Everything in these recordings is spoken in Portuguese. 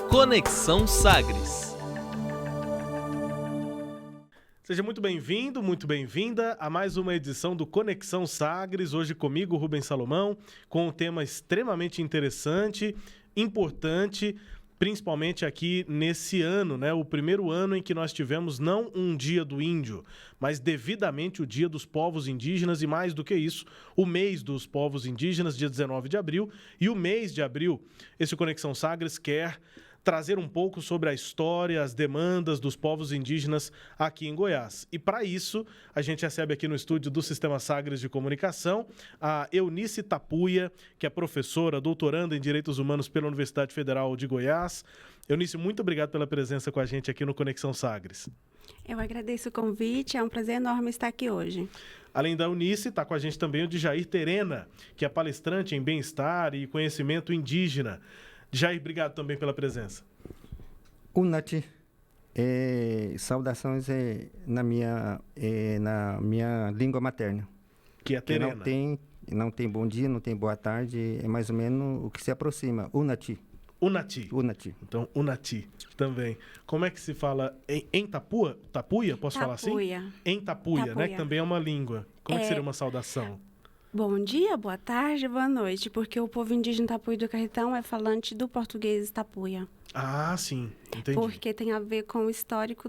Conexão Sagres. Seja muito bem-vindo, muito bem-vinda a mais uma edição do Conexão Sagres. Hoje comigo, Rubens Salomão, com um tema extremamente interessante, importante, principalmente aqui nesse ano, né? O primeiro ano em que nós tivemos não um Dia do Índio, mas devidamente o Dia dos Povos Indígenas e, mais do que isso, o mês dos povos indígenas, dia 19 de abril. E o mês de abril, esse Conexão Sagres quer trazer um pouco sobre a história, as demandas dos povos indígenas aqui em Goiás. E para isso, a gente recebe aqui no estúdio do Sistema Sagres de Comunicação a Eunice Tapuia, que é professora, doutoranda em Direitos Humanos pela Universidade Federal de Goiás. Eunice, muito obrigado pela presença com a gente aqui no Conexão Sagres. Eu agradeço o convite, é um prazer enorme estar aqui hoje. Além da Eunice, está com a gente também o Djair Terena, que é palestrante em bem-estar e conhecimento indígena. Jair, obrigado também pela presença. Unati, saudações na minha língua materna. Que é Terena. Não tem bom dia, não tem boa tarde, é mais ou menos o que se aproxima. Unati. Unati. Então, Unati também. Como é que se fala em Tapua? Tapuia? Posso falar assim? Em Tapuia, né? Que também é uma língua. Como é que seria uma saudação? Bom dia, boa tarde, boa noite, porque o povo indígena Tapuia do Carretão é falante do português Tapuia. Ah, sim, entendi. Porque tem a ver com o histórico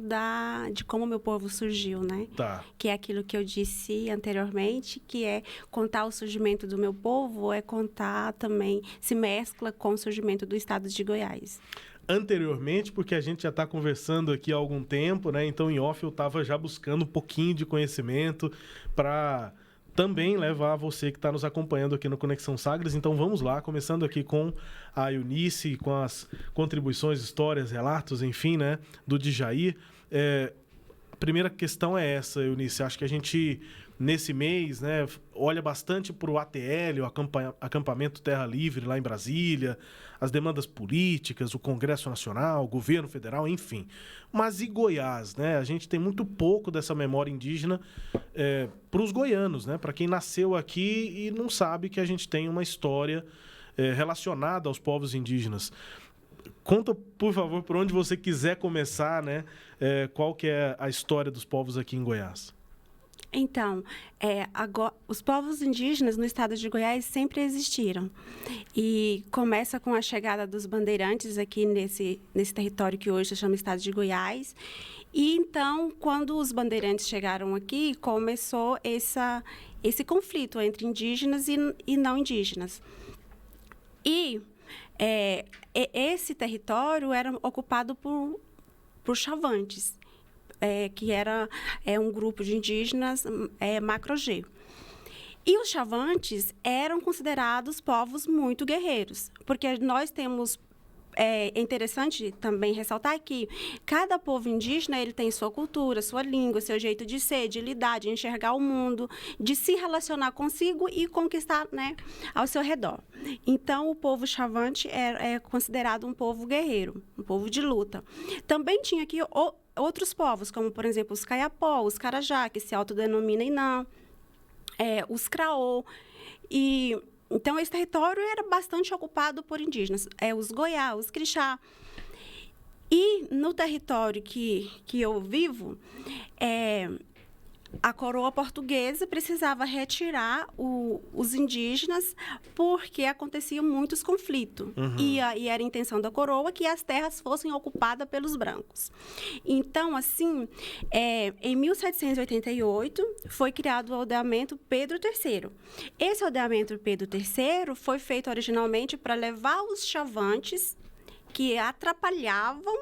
de como o meu povo surgiu, né? Tá. Que é aquilo que eu disse anteriormente, que é contar o surgimento do meu povo, é contar também, se mescla com o surgimento do estado de Goiás. Anteriormente, porque a gente já está conversando aqui há algum tempo, né? Então, em off, eu estava já buscando um pouquinho de conhecimento para também levar você que está nos acompanhando aqui no Conexão Sagres. Então vamos lá, começando aqui com a Eunice, com as contribuições, histórias, relatos, enfim, né, do Djair. A primeira questão é essa, Eunice. Acho que a gente, nesse mês, né, olha bastante para o ATL, o Acampamento Terra Livre lá em Brasília, as demandas políticas, o Congresso Nacional, o governo federal, enfim. Mas e Goiás, né? A gente tem muito pouco dessa memória indígena para os goianos, né? Para quem nasceu aqui e não sabe que a gente tem uma história relacionada aos povos indígenas. Conta, por favor, por onde você quiser começar, né? Qual que é a história dos povos aqui em Goiás? Então, agora, os povos indígenas no estado de Goiás sempre existiram. E começa com a chegada dos bandeirantes aqui nesse território que hoje se chama estado de Goiás. E então, quando os bandeirantes chegaram aqui, começou esse conflito entre indígenas e não indígenas. E esse território era ocupado por chavantes. Que era um grupo de indígenas macro-G. E os chavantes eram considerados povos muito guerreiros, porque nós temos... É interessante também ressaltar que cada povo indígena ele tem sua cultura, sua língua, seu jeito de ser, de lidar, de enxergar o mundo, de se relacionar consigo e conquistar, né, ao seu redor. Então, o povo chavante é considerado um povo guerreiro, um povo de luta. Também tinha aqui outros povos, como, por exemplo, os Caiapó, os Carajá, que se autodenominam Inã, os Craô. Então, esse território era bastante ocupado por indígenas, os Goiá, os Crixá. E no território que eu vivo, a coroa portuguesa precisava retirar os indígenas porque aconteciam muitos conflitos. Uhum. E era a intenção da coroa que as terras fossem ocupadas pelos brancos. Então, assim, em 1788, foi criado o aldeamento Pedro III. Esse aldeamento Pedro III foi feito originalmente para levar os chavantes que atrapalhavam,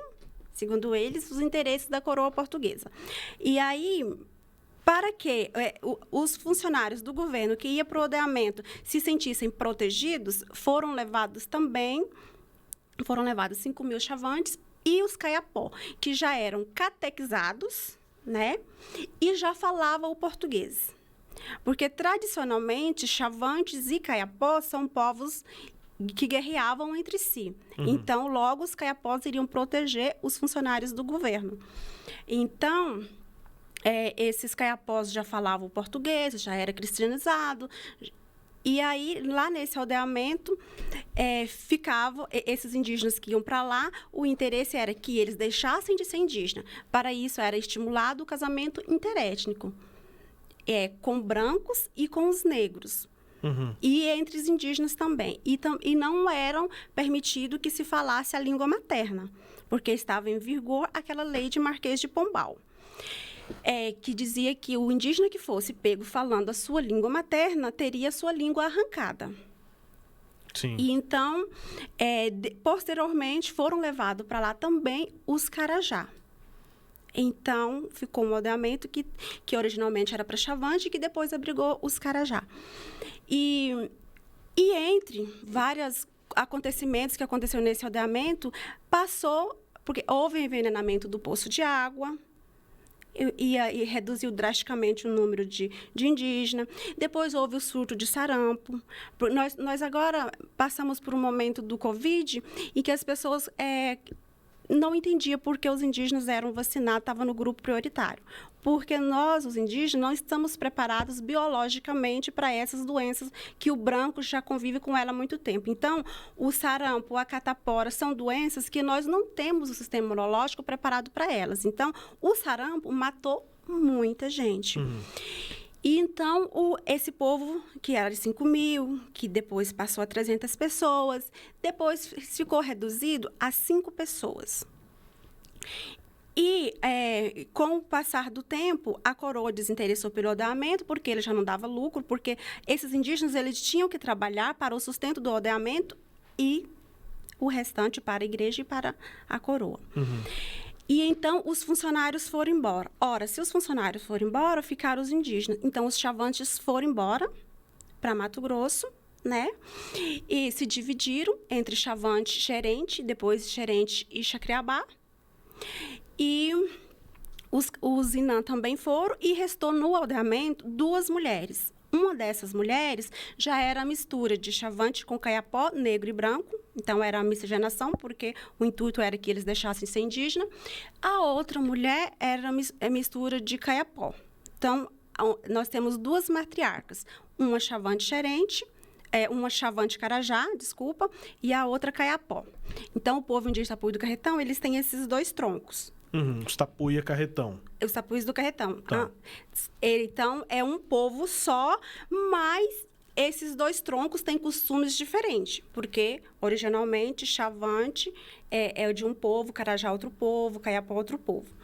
segundo eles, os interesses da coroa portuguesa. E aí... para que os funcionários do governo que iam para o aldeamento se sentissem protegidos, foram levados 5.000 chavantes e os Caiapó, que já eram catequizados, né, e já falavam o português. Porque, tradicionalmente, chavantes e Caiapó são povos que guerreavam entre si. Uhum. Então, logo, os Caiapós iriam proteger os funcionários do governo. Então... esses Caiapós já falavam português, já era cristianizado, E aí, lá nesse aldeamento, ficavam esses indígenas que iam para lá, o interesse era que eles deixassem de ser indígena. Para isso, era estimulado o casamento interétnico, com brancos e com os negros. Uhum. E entre os indígenas também. E não eram permitido que se falasse a língua materna, porque estava em vigor aquela lei de Marquês de Pombal, que dizia que o indígena que fosse pego falando a sua língua materna teria a sua língua arrancada. Sim. E então, posteriormente, foram levados para lá também os Carajá. Então, ficou um aldeamento que originalmente era para Chavante, que depois abrigou os Carajá. E entre vários acontecimentos que aconteceram nesse aldeamento, porque houve envenenamento do poço de água, e reduziu drasticamente o número de indígenas. Depois houve o surto de sarampo. Nós agora passamos por um momento do Covid em que as pessoas não entendiam por que os indígenas eram vacinados, estavam no grupo prioritário. Porque nós, os indígenas, não estamos preparados biologicamente para essas doenças que o branco já convive com ela há muito tempo. Então, o sarampo, a catapora, são doenças que nós não temos o sistema imunológico preparado para elas. Então, o sarampo matou muita gente. Uhum. E então, esse povo, que era de 5 mil, que depois passou a 300 pessoas, depois ficou reduzido a 5 pessoas. E, com o passar do tempo, a coroa desinteressou pelo aldeamento, porque ele já não dava lucro, porque esses indígenas eles tinham que trabalhar para o sustento do aldeamento e o restante para a igreja e para a coroa. Uhum. E então, os funcionários foram embora. Ora, se os funcionários foram embora, ficaram os indígenas. Então, os chavantes foram embora para Mato Grosso, né? E se dividiram entre Chavante e Xerente, depois Xerente e Xacriabá. E os Inã também foram, e restou no aldeamento 2 mulheres. Uma dessas mulheres já era a mistura de Chavante com Caiapó, negro e branco. Então, era a miscigenação, porque o intuito era que eles deixassem ser indígena. A outra mulher era a mistura de Caiapó. Então, nós temos 2 matriarcas. Uma Chavante Xerente, uma Chavante Carajá, desculpa, e a outra Caiapó. Então, o povo indígena Tapuí do Carretão, eles têm esses 2 troncos. Uhum. Os Tapuia Carretão. Os Tapuís do Carretão. Tá. Então, é um povo só, mas esses 2 troncos têm costumes diferentes, porque, originalmente, Chavante é de um povo, Carajá outro povo, Caiapó outro povo.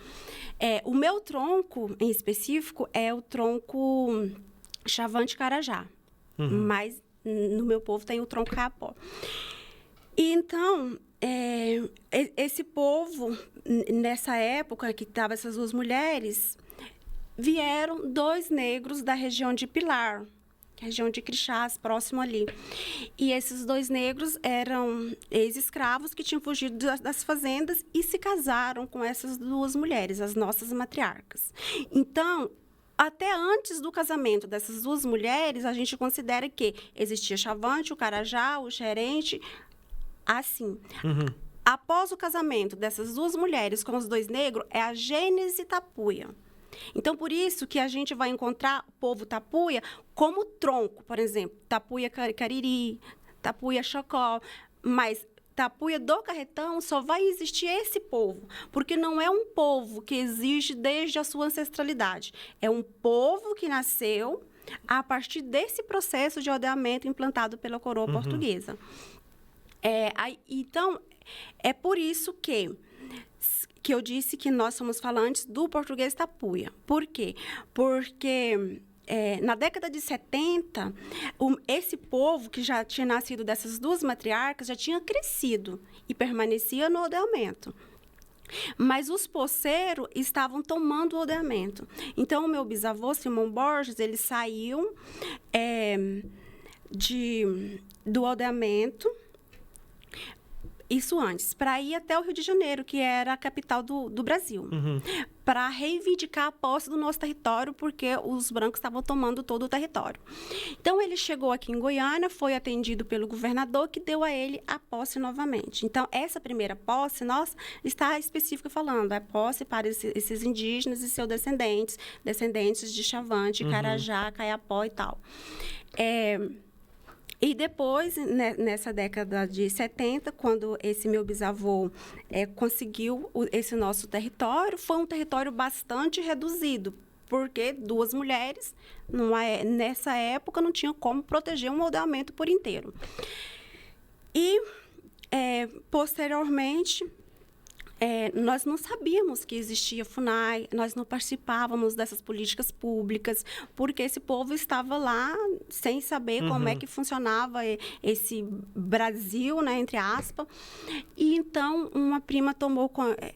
O meu tronco, em específico, é o tronco Chavante Carajá, mas no meu povo tem o tronco Caiapó. E, então, esse povo, nessa época que estavam essas 2 mulheres, vieram 2 negros da região de Pilar, região de Crixás, próximo ali. E esses 2 negros eram ex-escravos que tinham fugido das fazendas e se casaram com essas 2 mulheres, as nossas matriarcas. Então, até antes do casamento dessas 2 mulheres, a gente considera que existia Chavante, o Carajá, o Xerente, assim. Uhum. Após o casamento dessas 2 mulheres com os 2 negros, é a Gênese Tapuia. Então, por isso que a gente vai encontrar o povo Tapuia como tronco, por exemplo, Tapuia Cariri, Tapuia Chocó, mas Tapuia do Carretão só vai existir esse povo, porque não é um povo que existe desde a sua ancestralidade. É um povo que nasceu a partir desse processo de aldeamento implantado pela coroa portuguesa. Então, é por isso que eu disse que nós somos falantes do português Tapuia. Por quê? Porque na década de 70, esse povo que já tinha nascido dessas 2 matriarcas já tinha crescido e permanecia no aldeamento. Mas os poceiros estavam tomando o aldeamento. Então, o meu bisavô, Simão Borges, ele saiu do aldeamento, isso antes, para ir até o Rio de Janeiro, que era a capital do Brasil, para reivindicar a posse do nosso território, porque os brancos estavam tomando todo o território. Então, ele chegou aqui em Goiânia, foi atendido pelo governador, que deu a ele a posse novamente. Então, essa primeira posse, nossa, está específica falando, é posse para esses indígenas e seus descendentes de Chavante, Carajá, Caiapó e tal. E depois, nessa década de 70, quando esse meu bisavô conseguiu esse nosso território, foi um território bastante reduzido, porque 2 mulheres, nessa época, não tinham como proteger um aldeamento por inteiro. E, posteriormente, nós não sabíamos que existia FUNAI, nós não participávamos dessas políticas públicas, porque esse povo estava lá sem saber como é que funcionava esse Brasil, né, entre aspas. E então uma prima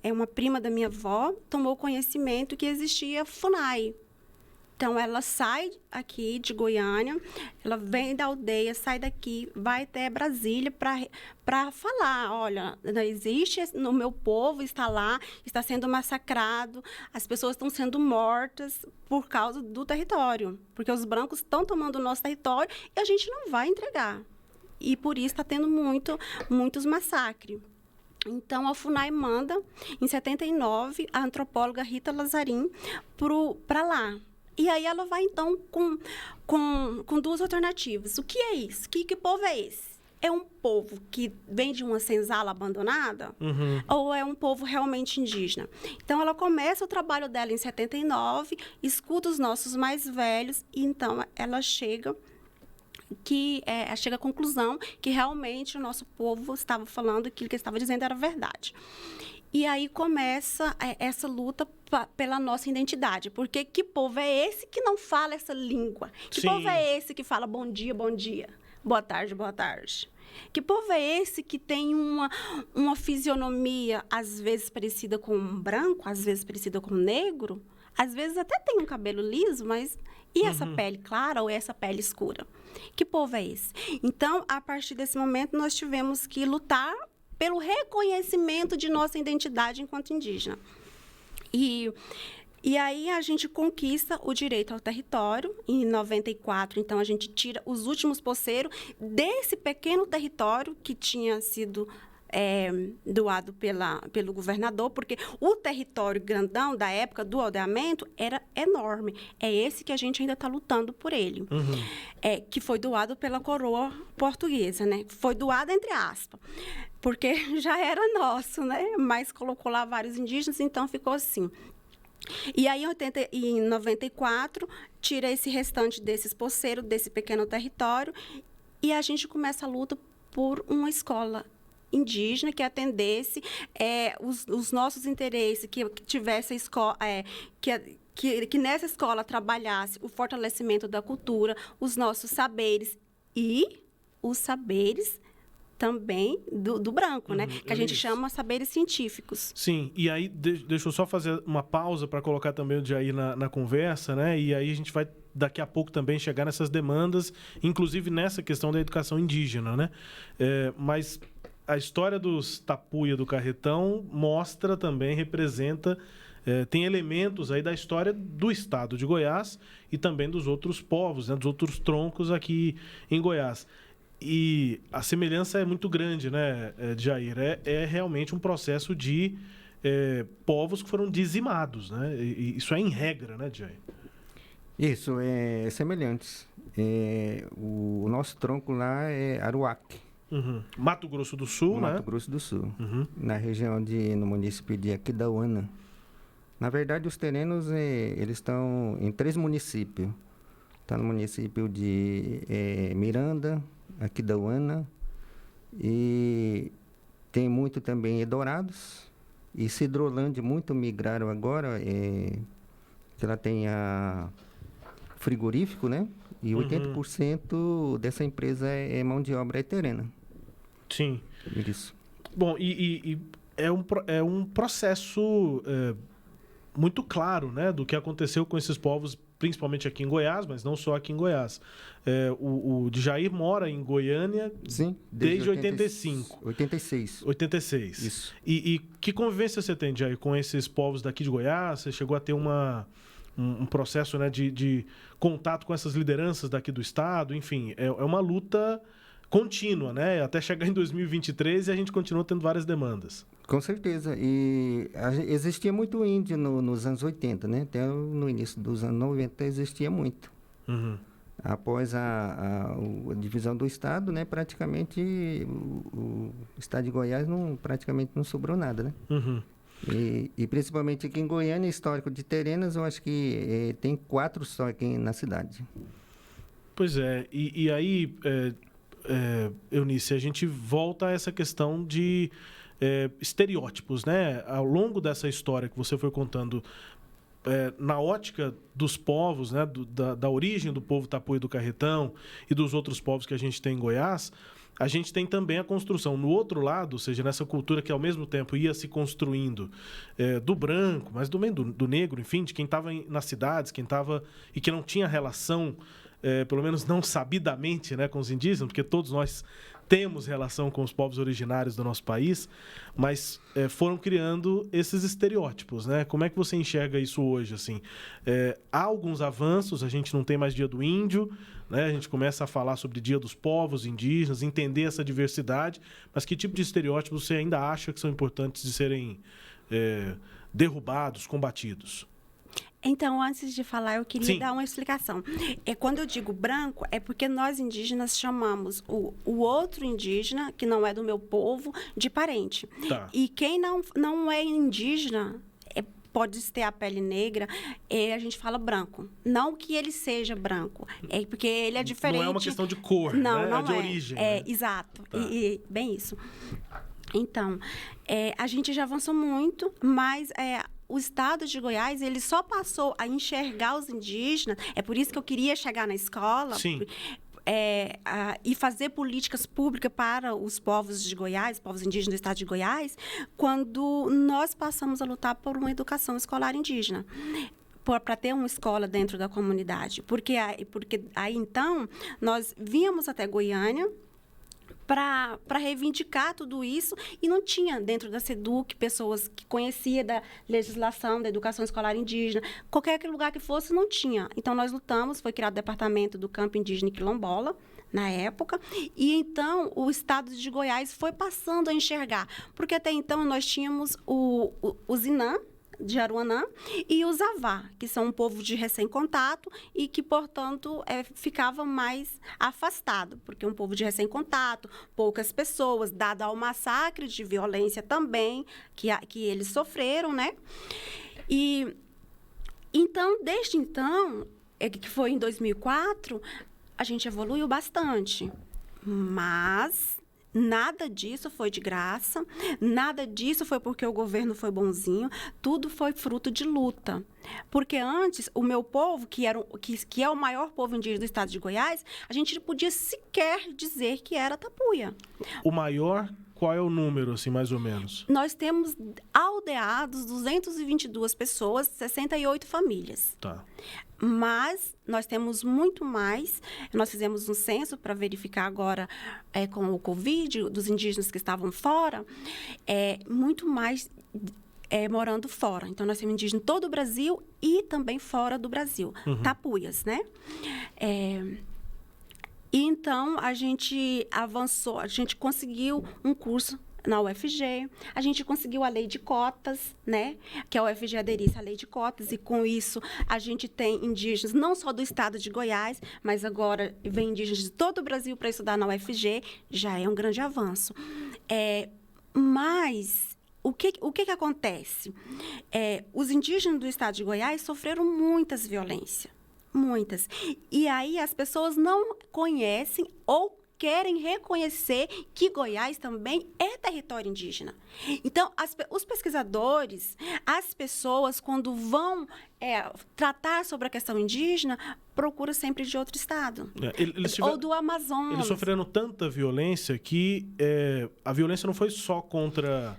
uma prima da minha avó tomou conhecimento que existia FUNAI. Então, ela sai aqui de Goiânia, ela vem da aldeia, sai daqui, vai até Brasília para falar, olha, não existe, no meu povo está lá, está sendo massacrado, as pessoas estão sendo mortas por causa do território, porque os brancos estão tomando o nosso território e a gente não vai entregar. E por isso está tendo muitos massacres. Então, a FUNAI manda, em 79, a antropóloga Rita Lazarim para lá. E aí ela vai, então, com 2 alternativas. O que é isso? Que povo é esse? É um povo que vem de uma senzala abandonada? Ou é um povo realmente indígena? Então, ela começa o trabalho dela em 79, escuta os nossos mais velhos, e então ela chega à conclusão que realmente o nosso povo estava falando, aquilo que ele estava dizendo era verdade. E aí começa essa luta pela nossa identidade. Porque que povo é esse que não fala essa língua? Que Sim. povo é esse que fala bom dia, boa tarde, boa tarde? Que povo é esse que tem uma fisionomia, às vezes parecida com um branco, às vezes parecida com um negro? Às vezes até tem um cabelo liso, mas... E essa pele clara ou essa pele escura? Que povo é esse? Então, a partir desse momento, nós tivemos que lutar pelo reconhecimento de nossa identidade enquanto indígena. E aí a gente conquista o direito ao território. Em 94, então, a gente tira os últimos poceiros desse pequeno território que tinha sido doado pelo governador, porque o território grandão da época do aldeamento era enorme. É esse que a gente ainda está lutando por ele. Que foi doado pela coroa portuguesa, né? Foi doado entre aspas, porque já era nosso, né? Mas colocou lá vários indígenas, então ficou assim. E aí, em 94, tira esse restante desses poceiros, desse pequeno território, e a gente começa a luta por uma escola indígena que atendesse os nossos interesses, que tivesse a escola, que nessa escola trabalhasse o fortalecimento da cultura, os nossos saberes e os saberes também do branco, né? Que a gente chama saberes científicos. Sim, e aí deixa eu só fazer uma pausa para colocar também o Jair na conversa, né? E aí a gente vai daqui a pouco também chegar nessas demandas, inclusive nessa questão da educação indígena, né? Mas a história dos Tapuia do Carretão mostra também, representa, tem elementos aí da história do estado de Goiás e também dos outros povos, né, dos outros troncos aqui em Goiás. E a semelhança é muito grande, né, Jair? É realmente um processo de povos que foram dizimados, né? E isso é em regra, né, Jair? Isso, é semelhantes. O nosso tronco lá é Aruac. Mato Grosso do Sul, né? Mato Grosso do Sul, na região no município de Aquidauana. Na verdade, os terrenos eles estão em 3 municípios. Está no município de Miranda, Aquidauana, e tem muito também Edourados e Cidrolândia, muito migraram agora, que ela tem a frigorífico, né? E 80% dessa empresa é mão de obra terrena. Sim. Isso. Bom, e é um processo muito claro, né, do que aconteceu com esses povos, principalmente aqui em Goiás, mas não só aqui em Goiás. O Djair mora em Goiânia. Sim, desde 85. 86. 86. Isso. E que convivência você tem, Djair, com esses povos daqui de Goiás? Você chegou a ter um processo, né, de contato com essas lideranças daqui do estado? Enfim, é uma luta contínua, né? Até chegar em 2023 e a gente continua tendo várias demandas. Com certeza. E existia muito índio nos anos 80, né? Até no início dos anos 90 existia muito. Após a divisão do Estado, né, praticamente o Estado de Goiás praticamente não sobrou nada, né? Uhum. E principalmente aqui em Goiânia, histórico de Terenas, eu acho que tem 4 só aqui na cidade. Pois é, e aí, Eunice, a gente volta a essa questão de estereótipos, né? Ao longo dessa história que você foi contando, na ótica dos povos, né? Da origem do povo Tapuia do Carretão e dos outros povos que a gente tem em Goiás, a gente tem também a construção no outro lado, ou seja, nessa cultura que ao mesmo tempo ia se construindo do branco, mas também do negro, enfim, de quem estava nas cidades, quem estava e que não tinha relação, pelo menos não sabidamente, né, com os indígenas, porque todos nós temos relação com os povos originários do nosso país, mas foram criando esses estereótipos, né? Como é que você enxerga isso hoje, assim? Há alguns avanços, a gente não tem mais Dia do Índio, né? A gente começa a falar sobre Dia dos Povos Indígenas, entender essa diversidade, mas que tipo de estereótipos você ainda acha que são importantes de serem derrubados, combatidos? Então, antes de falar, eu queria dar uma explicação. Quando eu digo branco, é porque nós indígenas chamamos o outro indígena, que não é do meu povo, de parente. Tá. E quem não é indígena, pode ter a pele negra, a gente fala branco. Não que ele seja branco, porque ele é diferente. Não é uma questão de cor, não, né? Não de origem. Né? Exato. Tá. Bem isso. Então, a gente já avançou muito, mas o estado de Goiás, ele só passou a enxergar os indígenas, é por isso que eu queria chegar na escola, e fazer políticas públicas para os povos de Goiás, povos indígenas do estado de Goiás, quando nós passamos a lutar por uma educação escolar indígena. Para ter uma escola dentro da comunidade. Porque aí, então, nós víamos até Goiânia para reivindicar tudo isso, e não tinha dentro da SEDUC pessoas que conheciam da legislação, da educação escolar indígena. Qualquer lugar que fosse, não tinha. Então, nós lutamos, foi criado o departamento do campo indígena e quilombola, na época, e então o estado de Goiás foi passando a enxergar, porque até então nós tínhamos o Zinã, de Aruanã, e os Avá, que são um povo de recém-contato e que, portanto, ficava mais afastado, porque um povo de recém-contato, poucas pessoas, dado ao massacre de violência também que eles sofreram, né? E então, desde então, que foi em 2004, a gente evoluiu bastante, mas nada disso foi de graça, nada disso foi porque o governo foi bonzinho, tudo foi fruto de luta. Porque antes, o meu povo, que é o maior povo indígena do estado de Goiás, a gente não podia sequer dizer que era Tapuia. O maior, qual é o número, assim, mais ou menos? Nós temos aldeados 222 pessoas, 68 famílias. Tá. Mas nós temos muito mais. Nós fizemos um censo para verificar agora, com o Covid, dos indígenas que estavam fora, muito mais morando fora. Então, nós temos indígenas em todo o Brasil e também fora do Brasil. Uhum. Tapuias, né? E então, a gente avançou, a gente conseguiu um curso na UFG, a gente conseguiu a lei de cotas, né? Que a UFG aderisse à lei de cotas, e com isso a gente tem indígenas não só do estado de Goiás, mas agora vem indígenas de todo o Brasil para estudar na UFG, já é um grande avanço. Mas o que acontece? Os indígenas do estado de Goiás sofreram muitas violências, muitas. E aí as pessoas não conhecem ou querem reconhecer que Goiás também é território indígena. Então, os pesquisadores, as pessoas, quando vão tratar sobre a questão indígena, procuram sempre de outro estado. Ou do Amazonas. Eles sofreram tanta violência que a violência não foi só contra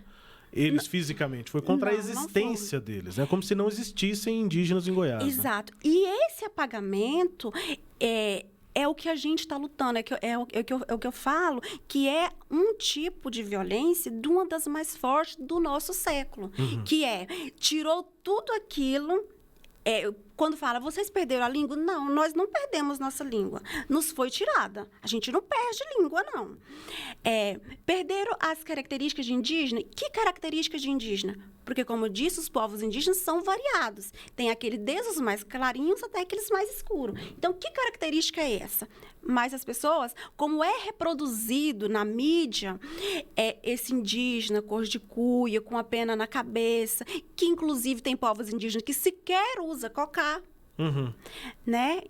eles fisicamente, foi contra a existência deles, né? Como se não existissem indígenas em Goiás. Exato. Né? E esse apagamento é o que a gente está lutando, é o que eu falo, que é um tipo de violência de uma das mais fortes do nosso século, que tirou tudo aquilo, quando fala, vocês perderam a língua? Não, nós não perdemos nossa língua. Nos foi tirada. A gente não perde língua, não. Perderam as características de indígena? Que características de indígena? Porque, como eu disse, os povos indígenas são variados. Tem aquele desde os mais clarinhos até aqueles mais escuros. Então, que característica é essa? Mas as pessoas, como é reproduzido na mídia, esse indígena, cor de cuia, com a pena na cabeça, que inclusive tem povos indígenas que sequer usa cocá, né?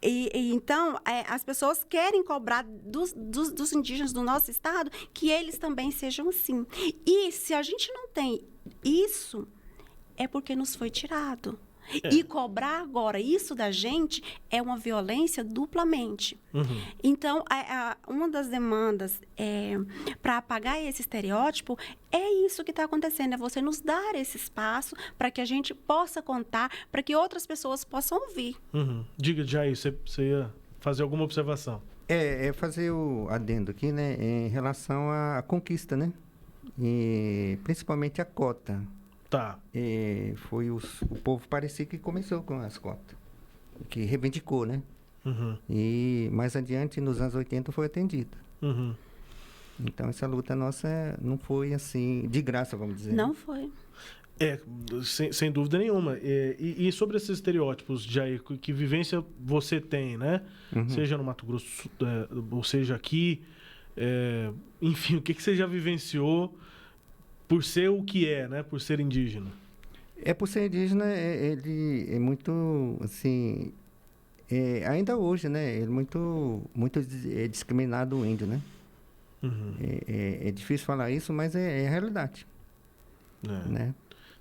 Então, as pessoas querem cobrar dos indígenas do nosso estado que eles também sejam assim. E se a gente não tem isso, é porque nos foi tirado. E cobrar agora isso da gente é uma violência duplamente. Então, uma das demandas para apagar esse estereótipo é isso que está acontecendo, é você nos dar esse espaço para que a gente possa contar, para que outras pessoas possam ouvir. Diga, Jair, você ia fazer alguma observação? Fazer o adendo aqui, né, em relação à conquista, né? E principalmente a cota. Tá. Foi o povo parecia que começou com as cotas, que reivindicou, né? E mais adiante, nos anos 80, foi atendida. Então, essa luta nossa não foi assim, de graça, vamos dizer. Não foi. Sem dúvida nenhuma. E sobre esses estereótipos, Jair, que vivência você tem, né? Seja no Mato Grosso, ou seja aqui, enfim, o que você já vivenciou por ser o que é, né? Por ser indígena. Por ser indígena, ele é muito, assim... ainda hoje, né? Ele muito discriminado o índio, né? É difícil falar isso, mas é a realidade. Né?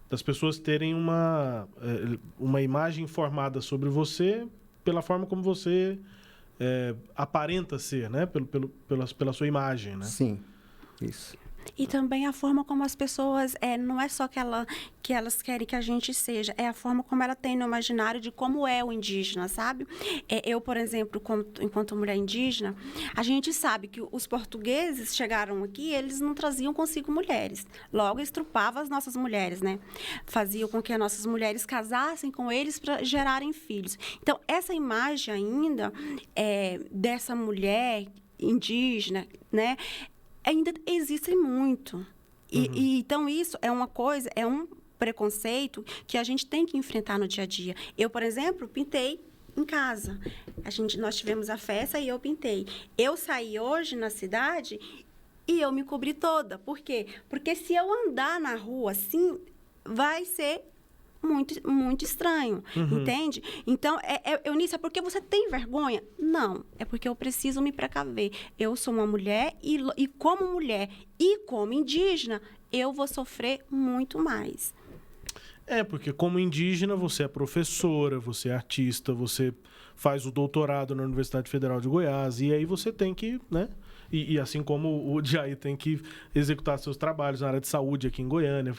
Das pessoas terem uma imagem formada sobre você pela forma como você aparenta ser, né? Pela sua imagem, né? Sim, isso. E também a forma como as pessoas, não é só que elas querem que a gente seja, é a forma como ela tem no imaginário de como é o indígena, sabe? Eu, por exemplo, enquanto mulher indígena, a gente sabe que os portugueses chegaram aqui, eles não traziam consigo mulheres. Logo, estrupavam as nossas mulheres, né? Faziam com que as nossas mulheres casassem com eles para gerarem filhos. Então, essa imagem ainda dessa mulher indígena, né? Ainda existe muito. Então, isso é uma coisa, é um preconceito que a gente tem que enfrentar no dia a dia. Eu, por exemplo, pintei em casa. Nós tivemos a festa e eu pintei. Eu saí hoje na cidade e eu me cobri toda. Por quê? Porque se eu andar na rua assim, vai ser muito, muito estranho, entende? Então, Eunice, é porque você tem vergonha? Não, é porque eu preciso me precaver. Eu sou uma mulher e como mulher e como indígena, eu vou sofrer muito mais. Porque como indígena, você é professora, você é artista, você faz o doutorado na Universidade Federal de Goiás, e aí você tem que, né? E assim como o Jair tem que executar seus trabalhos na área de saúde aqui em Goiânia,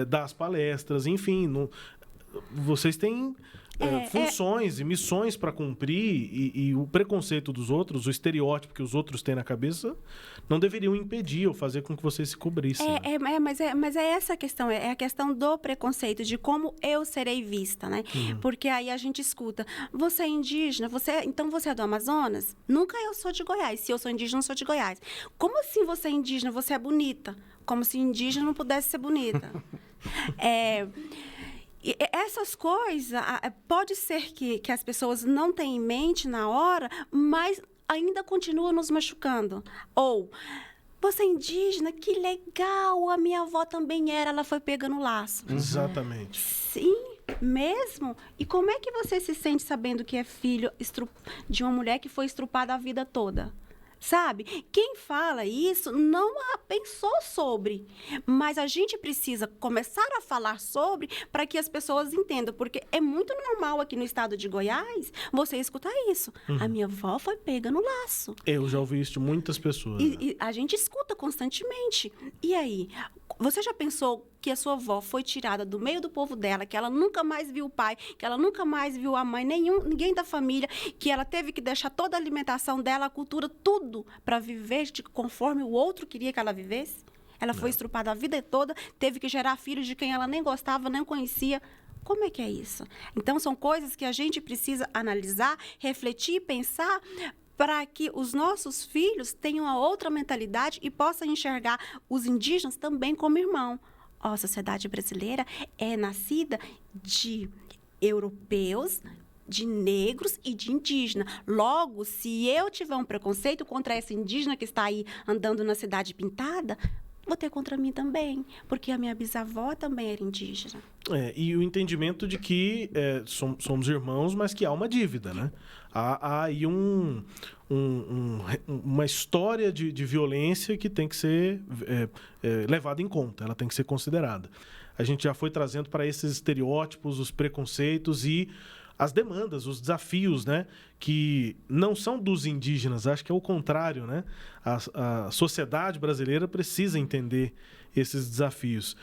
dar as palestras, enfim. Vocês têm funções e missões para cumprir e o preconceito dos outros, o estereótipo que os outros têm na cabeça, não deveriam impedir ou fazer com que vocês se cobrissem. Mas é essa a questão, é a questão do preconceito, de como eu serei vista, né? Porque aí a gente escuta, você é indígena, então você é do Amazonas? Nunca eu sou de Goiás, se eu sou indígena, eu sou de Goiás. Como assim você é indígena, você é bonita? Como se indígena não pudesse ser bonita. Essas coisas, pode ser que as pessoas não tenham em mente na hora, mas ainda continuam nos machucando. Ou, você é indígena? Que legal, a minha avó também era, ela foi pegando laço. Exatamente. Sim, mesmo? E como é que você se sente sabendo que é filho de uma mulher que foi estrupada a vida toda? Sabe? Quem fala isso não pensou sobre, mas a gente precisa começar a falar sobre para que as pessoas entendam, porque é muito normal aqui no estado de Goiás você escutar isso. A minha avó foi pega no laço. Eu já ouvi isso de muitas pessoas. E a gente escuta constantemente. E aí, você já pensou que a sua avó foi tirada do meio do povo dela, que ela nunca mais viu o pai, que ela nunca mais viu a mãe, ninguém da família, que ela teve que deixar toda a alimentação dela, a cultura, tudo, para viver conforme o outro queria que ela vivesse? Ela foi estrupada a vida toda, teve que gerar filhos de quem ela nem gostava, nem conhecia. Como é que é isso? Então, são coisas que a gente precisa analisar, refletir, pensar, para que os nossos filhos tenham uma outra mentalidade e possam enxergar os indígenas também como irmão. A sociedade brasileira é nascida de europeus, de negros e de indígena. Logo, se eu tiver um preconceito contra essa indígena que está aí andando na cidade pintada, vou ter contra mim também, porque a minha bisavó também era indígena. E o entendimento de que somos irmãos, mas que há uma dívida, né? Há aí uma história de violência que tem que ser levada em conta, ela tem que ser considerada. A gente já foi trazendo para esses estereótipos, os preconceitos e as demandas, os desafios, né, que não são dos indígenas, acho que é o contrário, né? A sociedade brasileira precisa entender esses desafios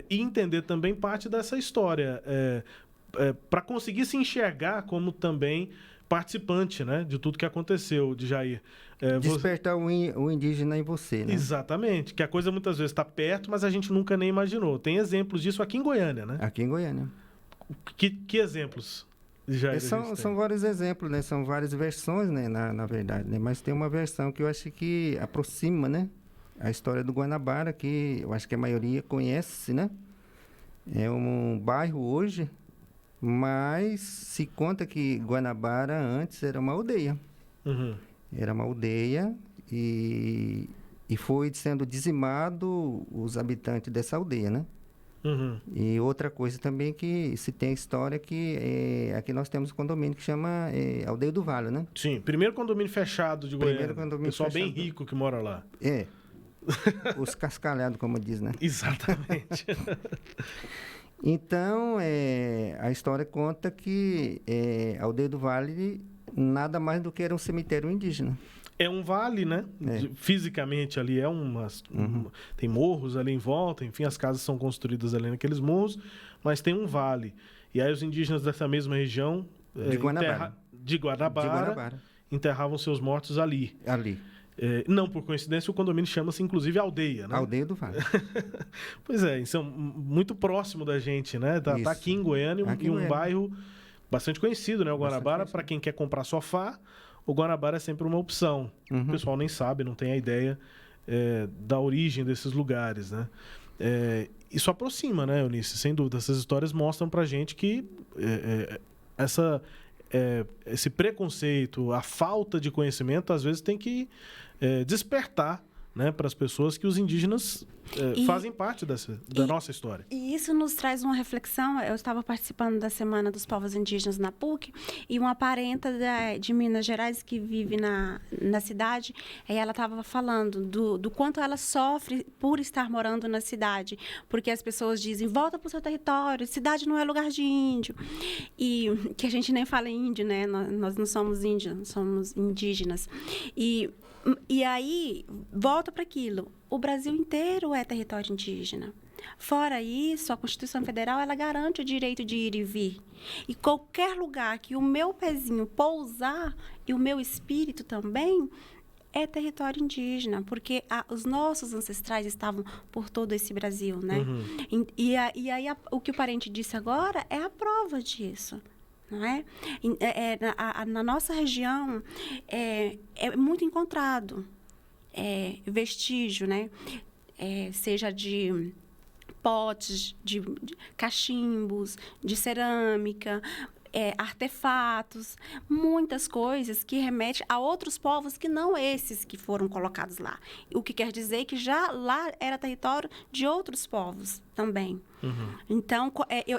e entender também parte dessa história para conseguir se enxergar como também participante, né, de tudo que aconteceu, de Jair. Despertar o indígena em você, né? Exatamente, que a coisa muitas vezes está perto, mas a gente nunca nem imaginou. Tem exemplos disso aqui em Goiânia, né? Aqui em Goiânia. Que exemplos? São vários exemplos, né? São várias versões, né? Na verdade, né? Mas tem uma versão que eu acho que aproxima, né? A história do Guanabara, que eu acho que a maioria conhece, né? É um bairro hoje, mas se conta que Guanabara antes era uma aldeia. Uhum. Era uma aldeia e foi sendo dizimado os habitantes dessa aldeia, né? Uhum. E outra coisa também que se tem a história que aqui nós temos um condomínio que chama Aldeia do Vale, né? Sim, primeiro condomínio fechado de Goiânia. Primeiro condomínio pessoal fechado. bem rico que mora lá. Os cascalhados, como diz, né? Exatamente. Então, a história conta que a Aldeia do Vale nada mais do que era um cemitério indígena. É um vale, né? Fisicamente ali tem morros ali em volta, enfim, as casas são construídas ali naqueles morros, mas tem um vale. E aí os indígenas dessa mesma região de Guanabara enterravam seus mortos ali. Não por coincidência, o condomínio chama-se inclusive Aldeia, né? Aldeia do Vale. Pois é, isso é muito próximo da gente, né? Tá aqui em Goiânia e um bairro bastante conhecido, né? O Guanabara, para quem quer comprar sofá, o Guanabara é sempre uma opção. O pessoal nem sabe, não tem a ideia da origem desses lugares, né? Isso aproxima, né, Eunice? Sem dúvida. Essas histórias mostram pra gente que esse preconceito, a falta de conhecimento, às vezes tem que despertar, né, para as pessoas que os indígenas fazem parte da nossa história. E isso nos traz uma reflexão. Eu estava participando da Semana dos Povos Indígenas na PUC e uma parenta de Minas Gerais que vive na cidade, ela estava falando do quanto ela sofre por estar morando na cidade, porque as pessoas dizem, volta para o seu território, cidade não é lugar de índio. E que a gente nem fala índio, né? Nós não somos índios, somos indígenas. E aí, volta para aquilo. O Brasil inteiro é território indígena. Fora isso, a Constituição Federal, ela garante o direito de ir e vir. E qualquer lugar que o meu pezinho pousar, e o meu espírito também, é território indígena, porque os nossos ancestrais estavam por todo esse Brasil, né? Uhum. E aí, o que o parente disse agora é a prova disso. Não é? Na nossa região é muito encontrado vestígio, né? Seja de potes, de cachimbos, de cerâmica, artefatos, muitas coisas que remetem a outros povos que não esses que foram colocados lá. O que quer dizer que já lá era território de outros povos também. Uhum. Então,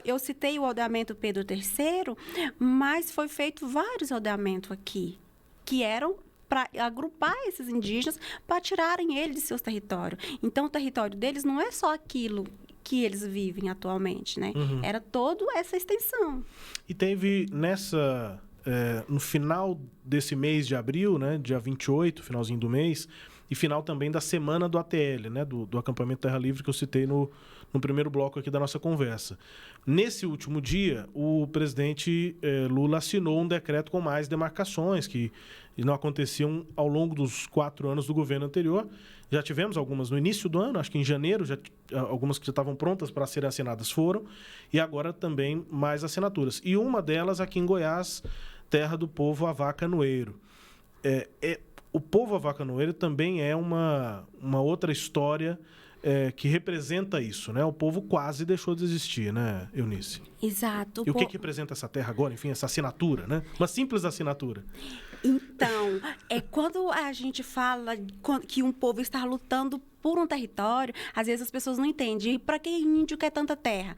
eu citei o aldeamento Pedro III, mas foi feito vários aldeamentos aqui, que eram para agrupar esses indígenas, para tirarem eles de seus territórios. Então, o território deles não é só aquilo que eles vivem atualmente, né? Uhum. Era toda essa extensão. E teve no final desse mês de abril, né, dia 28, finalzinho do mês, e final também da semana do ATL, né, do acampamento Terra Livre, que eu citei no primeiro bloco aqui da nossa conversa. Nesse último dia, o presidente Lula assinou um decreto com mais demarcações que não aconteciam ao longo dos 4 anos do governo anterior, Já tivemos algumas no início do ano, acho que em janeiro, algumas que já estavam prontas para serem assinadas foram, e agora também mais assinaturas. E uma delas aqui em Goiás, terra do povo avacanoeiro. O povo avacanoeiro também é uma outra história que representa isso, né? O povo quase deixou de existir, né, Eunice? Exato. E o que representa essa terra agora? Enfim, essa assinatura, né? Uma simples assinatura. Então, quando a gente fala que um povo está lutando por um território, às vezes as pessoas não entendem. E para que índio quer tanta terra?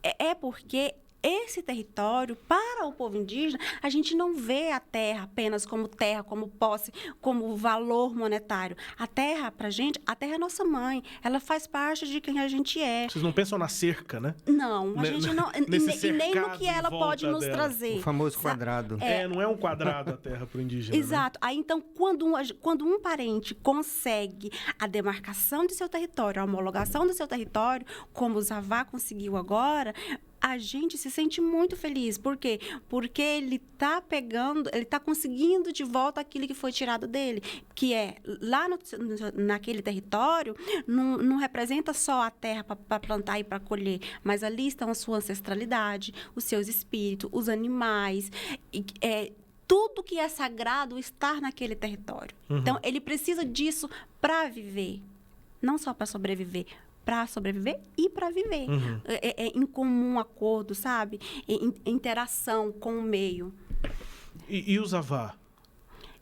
É porque esse território, para o povo indígena, a gente não vê a terra apenas como terra, como posse, como valor monetário. A terra, para a gente, a terra é nossa mãe. Ela faz parte de quem a gente é. Vocês não pensam na cerca, né? Não, a gente não. E nem no que ela pode nos trazer. O famoso quadrado. Não é um quadrado a terra para o indígena. Exato. Né? Aí, então, quando um parente consegue a demarcação de seu território, a homologação do seu território, como o Zavá conseguiu agora, a gente se sente muito feliz. Por quê? Porque ele está conseguindo de volta aquilo que foi tirado dele, que é, lá naquele território, não representa só a terra para plantar e para colher, mas ali estão a sua ancestralidade, os seus espíritos, os animais, tudo que é sagrado está naquele território. Uhum. Então, ele precisa disso para viver, não só para sobreviver, para sobreviver e para viver. Uhum. Em comum acordo, sabe? Interação com o meio. E os Zavá?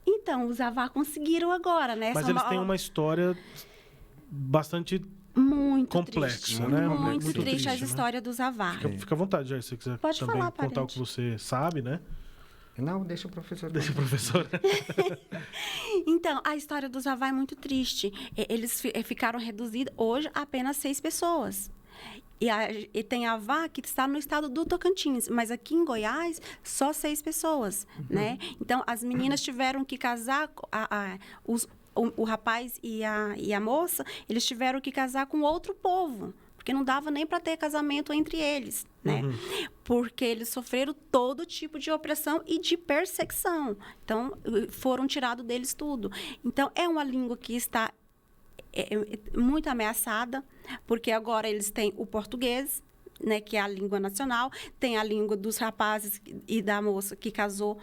Então, os Zavá conseguiram agora, né? Mas eles têm uma história bastante muito complexa, triste, né? Muito triste a história dos Zavá. Fica à vontade, Jair, se você quiser Pode também falar, contar o que você sabe, né? Não, deixa o professor. Deixa o professor. Então, a história dos Zavá é muito triste. Eles ficaram reduzidos hoje a apenas 6 pessoas. E tem a Avá que está no estado do Tocantins, mas aqui em Goiás, só 6 pessoas, né? Então, as meninas tiveram que casar, o rapaz e a moça, eles tiveram que casar com outro povo, porque não dava nem para ter casamento entre eles, né? Uhum. Porque eles sofreram todo tipo de opressão e de perseguição. Então, foram tirados deles tudo. Então, é uma língua que está muito ameaçada, porque agora eles têm o português, né, que é a língua nacional, tem a língua dos rapazes e da moça que casou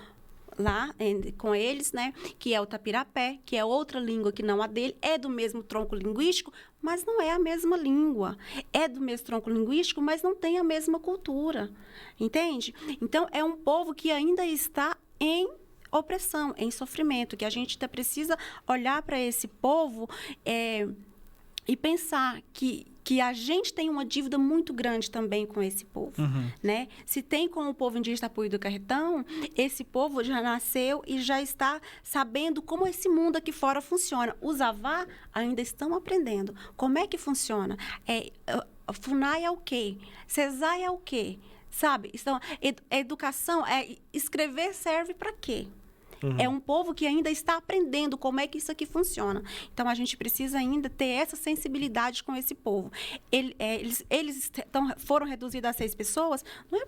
lá com eles, né, que é o tapirapé, que é outra língua que não a dele, é do mesmo tronco linguístico, mas não é a mesma língua. É do mesmo tronco linguístico, mas não tem a mesma cultura, entende? Então, é um povo que ainda está em opressão, em sofrimento, que a gente precisa olhar para esse povo e pensar que a gente tem uma dívida muito grande também com esse povo, né? Se tem com o povo indígena Tapuí do Carretão, esse povo já nasceu e já está sabendo como esse mundo aqui fora funciona. Os Zavá ainda estão aprendendo. Como é que funciona? FUNAI é o quê? CESAI é o quê? Sabe? Então, educação, escrever serve para quê? É um povo que ainda está aprendendo como é que isso aqui funciona. Então, a gente precisa ainda ter essa sensibilidade com esse povo. Eles foram reduzidos a 6 pessoas, não é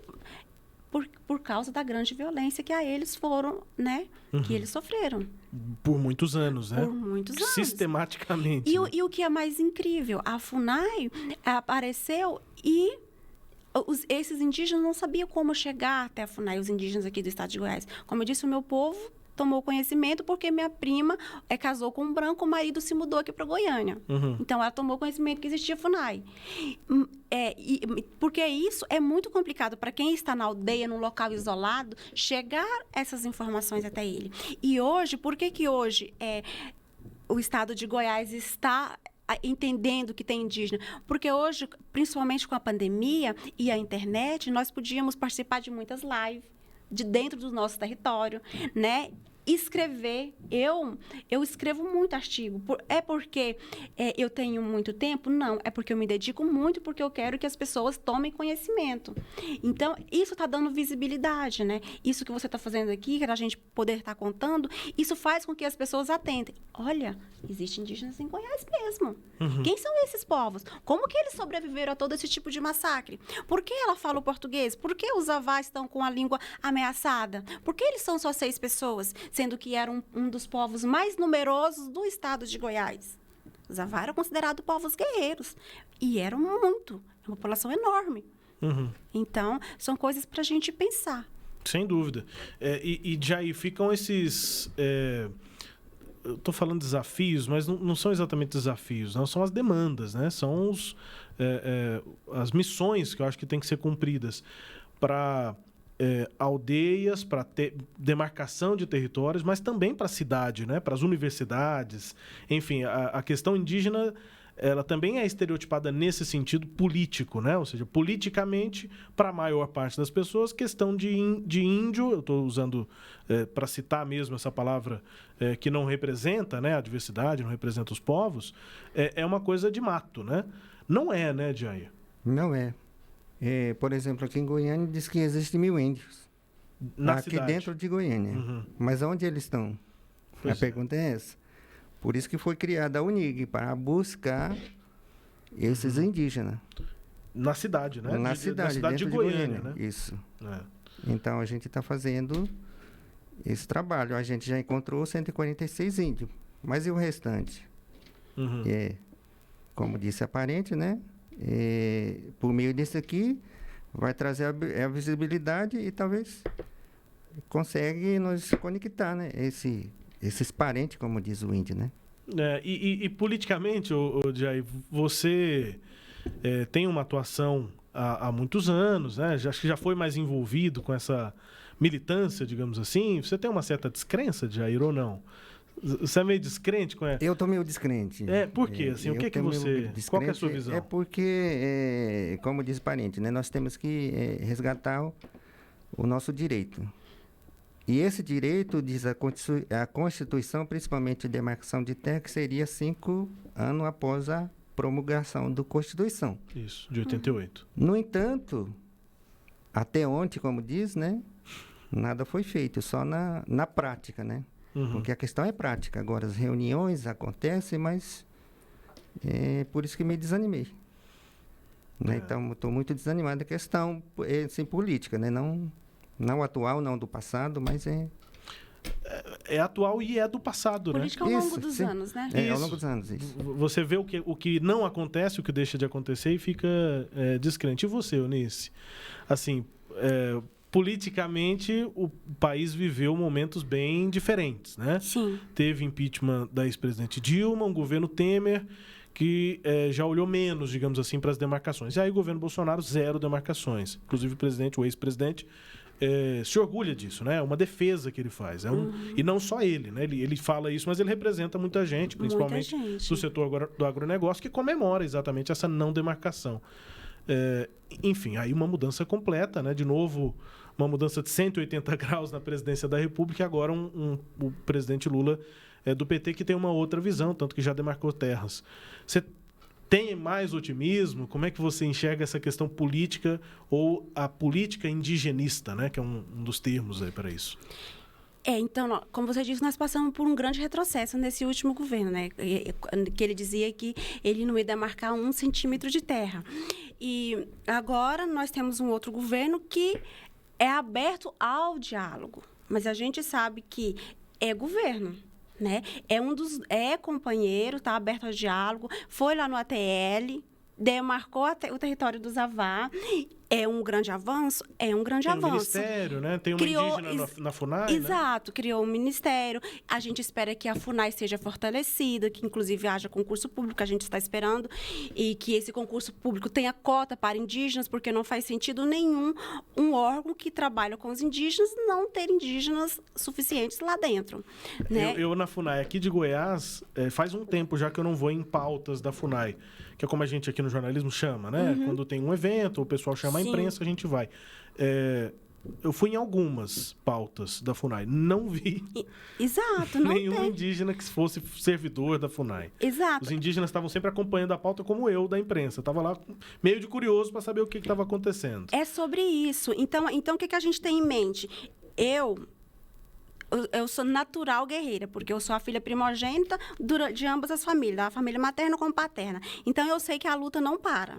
por causa da grande violência que a eles foram, né? Que eles sofreram. Por muitos anos, né? Por muitos anos. Sistematicamente. E o que é mais incrível, a FUNAI apareceu e esses indígenas não sabiam como chegar até a FUNAI, os indígenas aqui do estado de Goiás. Como eu disse, o meu povo tomou conhecimento porque minha prima casou com um branco, o marido se mudou aqui para Goiânia. Então, ela tomou conhecimento que existia FUNAI. Porque isso é muito complicado para quem está na aldeia, num local isolado, chegar essas informações até ele. E hoje, por que hoje o estado de Goiás está entendendo que tem indígena? Porque hoje, principalmente com a pandemia e a internet, nós podíamos participar de muitas lives de dentro do nosso território, né? Escrever, eu escrevo muito artigo. É porque eu tenho muito tempo? Não, é porque eu me dedico muito, porque eu quero que as pessoas tomem conhecimento. Então, isso está dando visibilidade, né? Isso que você está fazendo aqui, que a gente poder estar contando, isso faz com que as pessoas atentem. Olha, existem indígenas em Goiás mesmo. Quem são esses povos? Como que eles sobreviveram a todo esse tipo de massacre? Por que ela fala o português? Por que os Zavá estão com a língua ameaçada? Por que eles são só 6 pessoas? Sendo que eram um dos povos mais numerosos do estado de Goiás. Os Avá eram considerados povos guerreiros. E eram muito. Uma população enorme. Uhum. Então, são coisas para a gente pensar. Sem dúvida. E Jair, ficam esses... eu estou falando desafios, mas não são exatamente desafios, não são as demandas, né? São as missões que eu acho que têm que ser cumpridas para aldeias, para demarcação de territórios, mas também para a cidade, né? Para as universidades. Enfim, a questão indígena, ela também é estereotipada nesse sentido político, né? Ou seja, politicamente, para a maior parte das pessoas, questão de índio, eu estou usando para citar mesmo essa palavra que não representa, né, a diversidade, não representa os povos, é uma coisa de mato, né? Não é, né, Jair? Não é. Por exemplo, aqui em Goiânia diz que existem 1000 índios. Aqui cidade. dentro de Goiânia. Uhum. Mas onde eles estão? Pois a pergunta é essa. Por isso que foi criada a UNIG, para buscar esses indígenas. Na cidade, né? Na cidade de Goiânia, né? Isso. É. Então, a gente está fazendo esse trabalho. A gente já encontrou 146 índios. Mas e o restante? Uhum. Como disse a parente, né? Por meio disso aqui, vai trazer a visibilidade e talvez consegue nos conectar, né? Esses parentes, como diz o índio, né? E politicamente, Jair, você tem uma atuação há muitos anos, né? Acho que já foi mais envolvido com essa militância, digamos assim. Você tem uma certa descrença, Jair, ou não? Você é meio descrente com essa? Eu estou meio descrente. Por quê? Assim, o que você... Qual que é a sua visão? É porque, como diz o parente, né? Nós temos que resgatar o nosso direito. E esse direito, diz a Constituição, principalmente a demarcação de terra, que seria 5 anos após a promulgação da Constituição. Isso, de 88. No entanto, até ontem, como diz, né? Nada foi feito, só na prática, né? Uhum. Porque a questão é prática. Agora, as reuniões acontecem, mas é por isso que me desanimei. Né? Então, estou muito desanimado da questão assim, política, né? Não atual, não do passado, mas é atual e é do passado, política né? ao longo dos anos, né? Ao longo dos anos, isso. Você vê o que não acontece, o que deixa de acontecer e fica descrente. E você, Eunice? Assim, politicamente, o país viveu momentos bem diferentes, né? Sim. Teve impeachment da ex-presidente Dilma, um governo Temer que já olhou menos, digamos assim, para as demarcações. E aí o governo Bolsonaro, 0 demarcações. Inclusive o ex-presidente, se orgulha disso, né? É uma defesa que ele faz. E não só ele, né? Ele fala isso, mas ele representa muita gente, principalmente do setor do agronegócio, que comemora exatamente essa não demarcação. Enfim, aí uma mudança completa, né? De novo, uma mudança de 180 graus na presidência da República, e agora o presidente Lula do PT, que tem uma outra visão, tanto que já demarcou terras. Você tem mais otimismo? Como é que você enxerga essa questão política ou a política indigenista, né? Que é um dos termos aí para isso. Então, como você disse, nós passamos por um grande retrocesso nesse último governo, né? Que ele dizia que ele não ia demarcar 1 centímetro de terra. E agora nós temos um outro governo que é aberto ao diálogo. Mas a gente sabe que é governo, né? É companheiro, está aberto ao diálogo, foi lá no ATL, demarcou o território dos Avá. É um grande avanço? É um grande avanço. Tem um ministério, né? Tem uma indígena na FUNAI, exato, né? Criou um ministério. A gente espera que a FUNAI seja fortalecida, que inclusive haja concurso público, a gente está esperando, e que esse concurso público tenha cota para indígenas, porque não faz sentido nenhum um órgão que trabalha com os indígenas não ter indígenas suficientes lá dentro. Né? Eu na FUNAI, aqui de Goiás, faz um tempo já que eu não vou em pautas da FUNAI, que é como a gente aqui no jornalismo chama, né? Uhum. Quando tem um evento, o pessoal chama a imprensa, a gente vai. Eu fui em algumas pautas da FUNAI. Não vi nenhum indígena que fosse servidor da FUNAI. Exato. Os indígenas estavam sempre acompanhando a pauta como eu, da imprensa. Estava lá meio de curioso para saber o que estava acontecendo. É sobre isso. Então o que a gente tem em mente? Eu sou natural guerreira, porque eu sou a filha primogênita de ambas as famílias, da família materna como paterna. Então, eu sei que a luta não para.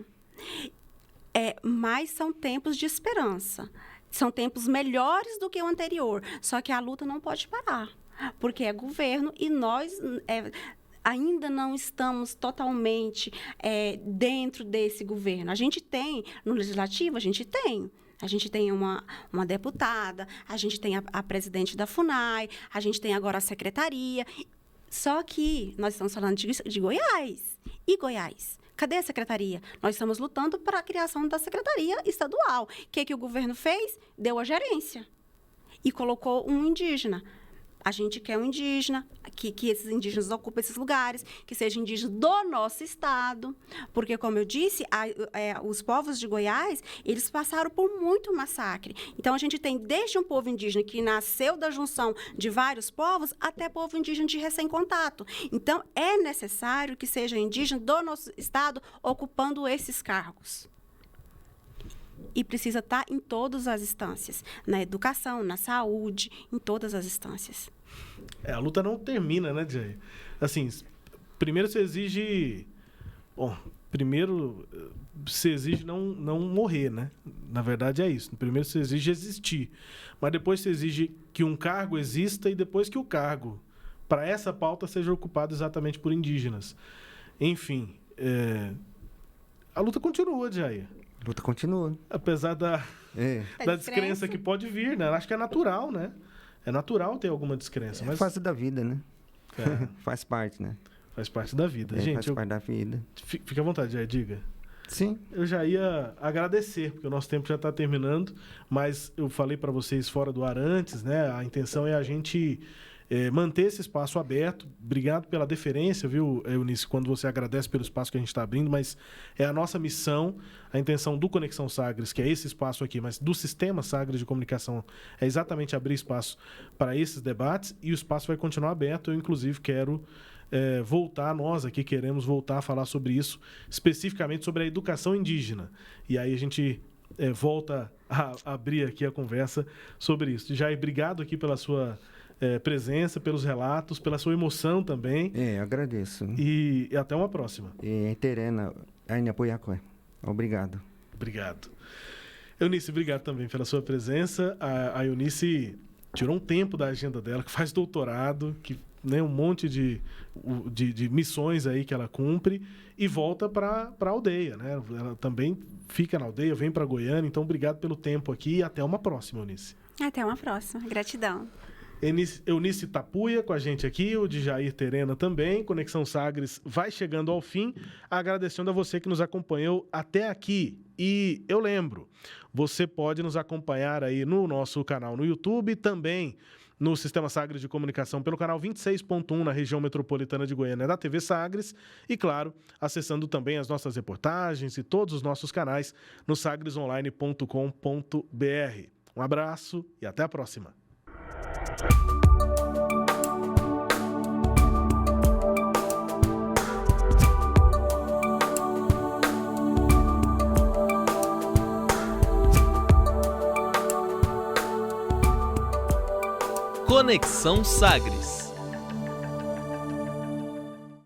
Mas são tempos de esperança. São tempos melhores do que o anterior. Só que a luta não pode parar, porque é governo e nós... ainda não estamos totalmente dentro desse governo. A gente tem, no Legislativo, a gente tem uma deputada, a gente tem a presidente da FUNAI, a gente tem agora a secretaria. Só que nós estamos falando de Goiás. E Goiás? Cadê a secretaria? Nós estamos lutando para a criação da secretaria estadual. O que o governo fez? Deu a gerência. E colocou um indígena. A gente quer um indígena, que esses indígenas ocupem esses lugares, que sejam indígenas do nosso estado. Porque, como eu disse, os povos de Goiás, eles passaram por muito massacre. Então, a gente tem desde um povo indígena que nasceu da junção de vários povos, até povo indígena de recém-contato. Então, é necessário que seja indígena do nosso estado ocupando esses cargos. E precisa estar em todas as instâncias, na educação, na saúde, em todas as instâncias. A luta não termina, né, Jair? Assim, primeiro você exige... Bom, primeiro você exige não morrer, né? Na verdade é isso. Primeiro você exige existir. Mas depois você exige que um cargo exista e depois que o cargo, para essa pauta, seja ocupado exatamente por indígenas. Enfim, a luta continua, Jair. A luta continua. Apesar da descrença que pode vir, né? Acho que é natural, né? É natural ter alguma descrença. Mas... fase da vida, né? Faz parte, né? Faz parte da vida. Gente, faz parte da vida. Fica à vontade, Jair, diga. Sim. Eu já ia agradecer, porque o nosso tempo já está terminando, mas eu falei para vocês fora do ar antes, né? A intenção é a gente manter esse espaço aberto. Obrigado pela deferência, viu, Eunice, quando você agradece pelo espaço que a gente está abrindo, mas é a nossa missão, a intenção do Conexão Sagres, que é esse espaço aqui, mas do Sistema Sagres de Comunicação, é exatamente abrir espaço para esses debates, e o espaço vai continuar aberto. Eu, inclusive, quero voltar, nós aqui queremos voltar a falar sobre isso, especificamente sobre a educação indígena. E aí a gente volta a abrir aqui a conversa sobre isso. Jair, obrigado aqui pela sua presença, pelos relatos, pela sua emoção também. Agradeço. E até uma próxima. Terena, obrigado. Obrigado. Eunice, obrigado também pela sua presença. A Eunice tirou um tempo da agenda dela, que faz doutorado, que um monte de missões aí que ela cumpre, e volta para a aldeia, né? Ela também fica na aldeia, vem para Goiânia. Então, obrigado pelo tempo aqui e até uma próxima, Eunice. Até uma próxima. Gratidão. Eunice Tapuia com a gente aqui, o de Jair Terena também. Conexão Sagres vai chegando ao fim, agradecendo a você que nos acompanhou até aqui. E eu lembro, você pode nos acompanhar aí no nosso canal no YouTube, também no Sistema Sagres de Comunicação pelo canal 26.1 na região metropolitana de Goiânia da TV Sagres, e claro, acessando também as nossas reportagens e todos os nossos canais no sagresonline.com.br. Um abraço e até a próxima. Conexão Sagres.